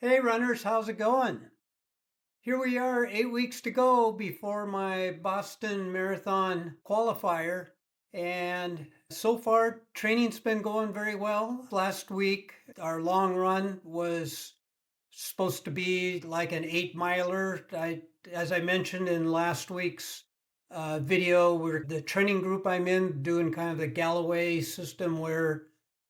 Hey runners, how's it going? Here we are, 8 weeks to go before my Boston Marathon qualifier. And so far, training's been going very well. Last week, our long run was supposed to be like an 8 miler. As I mentioned in last week's video, we're the training group I'm in doing kind of the Galloway system where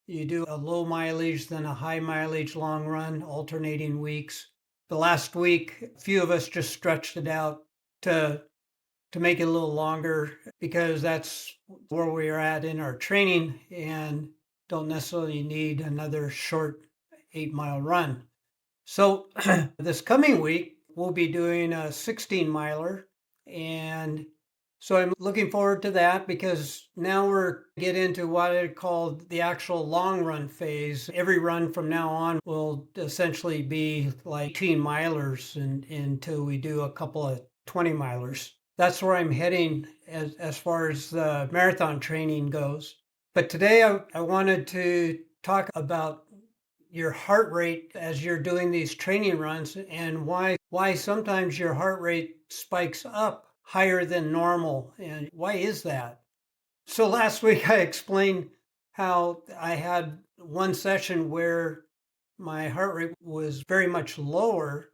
you do a low mileage, then a high mileage long run, alternating weeks. The last week, a few of us just stretched it out to to make it a little longer because that's where we are at in our training and don't necessarily need another short 8 mile run. So this coming week, we'll be doing a 16 miler. And so I'm looking forward to that because now we're get into what I call the actual long run phase. Every run from now on will essentially be like 18 milers until we do a couple of 20 milers. That's where I'm heading as far as the marathon training goes. But today I wanted to talk about your heart rate as you're doing these training runs and why sometimes your heart rate spikes up higher than normal and why is that? So last week I explained how I had one session where my heart rate was very much lower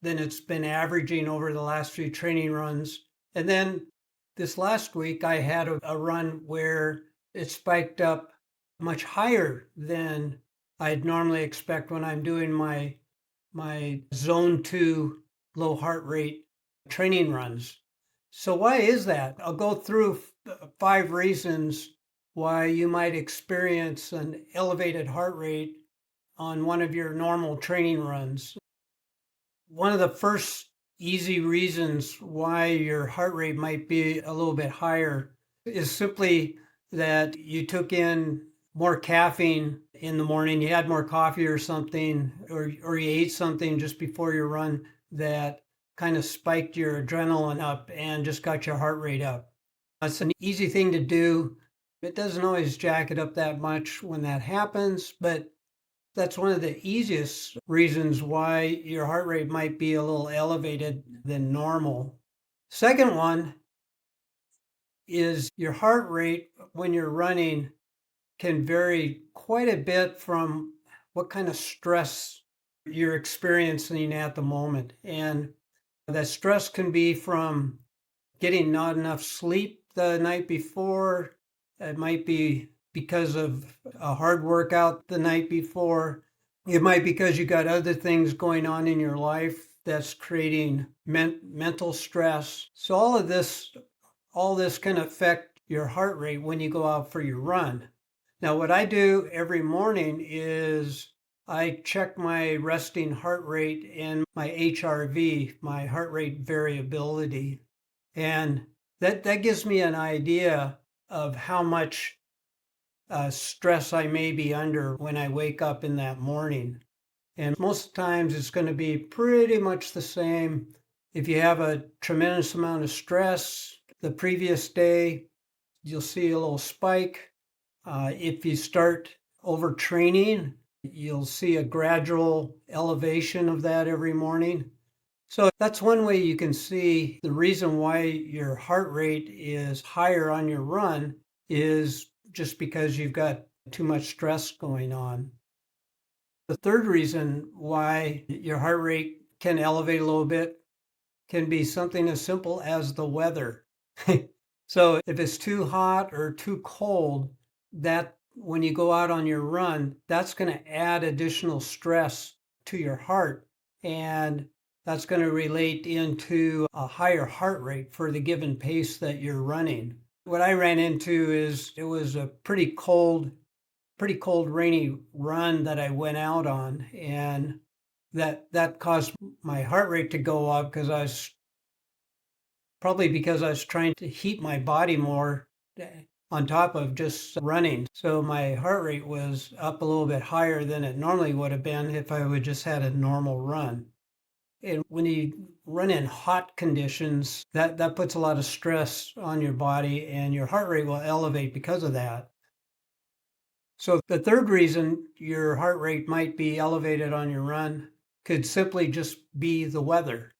than it's been averaging over the last few training runs. And then this last week I had a run where it spiked up much higher than I'd normally expect when I'm doing my zone 2 low heart rate training runs. So why is that? I'll go through 5 reasons why you might experience an elevated heart rate on one of your normal training runs. One of the first easy reasons why your heart rate might be a little bit higher is simply that you took in more caffeine in the morning, you had more coffee or something, or you ate something just before your run that kind of spiked your adrenaline up and just got your heart rate up. It's an easy thing to do. It doesn't always jack it up that much when that happens, but that's one of the easiest reasons why your heart rate might be a little elevated than normal. Second one is your heart rate when you're running can vary quite a bit from what kind of stress you're experiencing at the moment. And that stress can be from getting not enough sleep the night before. It might be because of a hard workout the night before. It might be because you got other things going on in your life that's creating mental stress. So all this can affect your heart rate when you go out for your run. Now, what I do every morning is I check my resting heart rate and my HRV, my heart rate variability. And that gives me an idea of how much stress I may be under when I wake up in that morning. And most times it's going to be pretty much the same. If you have a tremendous amount of stress the previous day, you'll see a little spike. If you start overtraining, you'll see a gradual elevation of that every morning. So that's one way you can see the reason why your heart rate is higher on your run is just because you've got too much stress going on. The third reason why your heart rate can elevate a little bit can be something as simple as the weather. So if it's too hot or too cold, that when you go out on your run, that's going to add additional stress to your heart. And that's going to relate into a higher heart rate for the given pace that you're running. What I ran into is it was a pretty cold, rainy run that I went out on, and that caused my heart rate to go up because I was trying to heat my body more on top of just running. So my heart rate was up a little bit higher than it normally would have been if I would just had a normal run. And when you run in hot conditions, that puts a lot of stress on your body and your heart rate will elevate because of that. So the third reason your heart rate might be elevated on your run could simply just be the weather.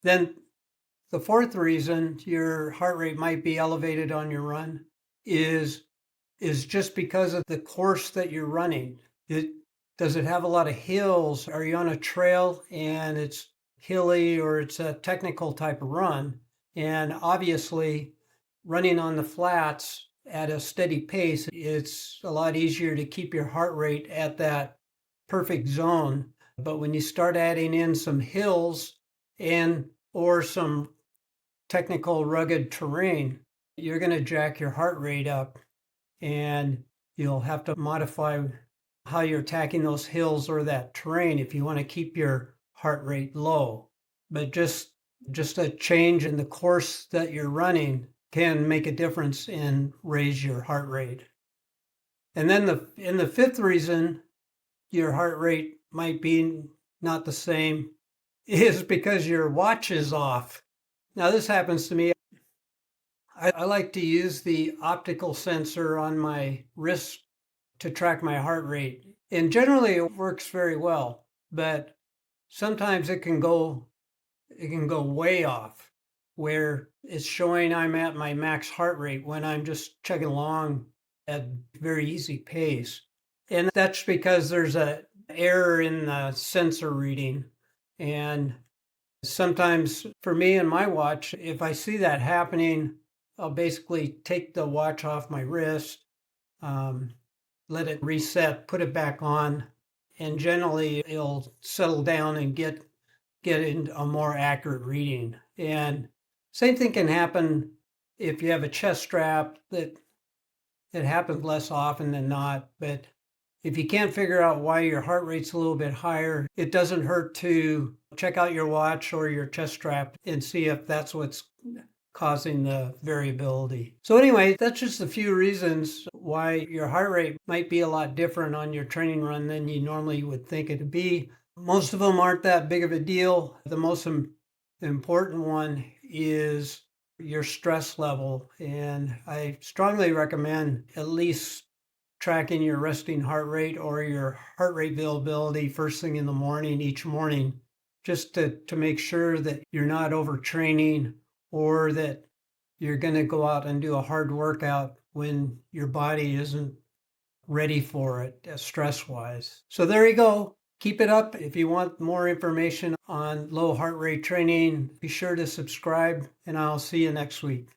Then the fourth reason your heart rate might be elevated on your run is just because of the course that you're running. Does it have a lot of hills? Are you on a trail and it's hilly, or it's a technical type of run? And obviously, running on the flats at a steady pace, it's a lot easier to keep your heart rate at that perfect zone. But when you start adding in some hills and or some technical rugged terrain, you're going to jack your heart rate up, and you'll have to modify how you're attacking those hills or that terrain if you want to keep your heart rate low. But just a change in the course that you're running can make a difference and raise your heart rate. And then the fifth reason your heart rate might be not the same is because your watch is off. Now, this happens to me. I like to use the optical sensor on my wrist to track my heart rate. And generally it works very well, but sometimes it can go way off, where it's showing I'm at my max heart rate when I'm just chugging along at very easy pace. And that's because there's a error in the sensor reading. And sometimes for me and my watch, if I see that happening, I'll basically take the watch off my wrist, let it reset, put it back on, and generally it'll settle down and get in a more accurate reading. And same thing can happen if you have a chest strap. That it happens less often than not, but if you can't figure out why your heart rate's a little bit higher, it doesn't hurt to check out your watch or your chest strap and see if that's what's causing the variability. So anyway, that's just a few reasons why your heart rate might be a lot different on your training run than you normally would think it to be. Most of them aren't that big of a deal. The most important one is your stress level. And I strongly recommend at least tracking your resting heart rate or your heart rate variability first thing in the morning, each morning, just to make sure that you're not overtraining, or that you're going to go out and do a hard workout when your body isn't ready for it stress wise. So there you go. Keep it up. If you want more information on low heart rate training, be sure to subscribe, and I'll see you next week.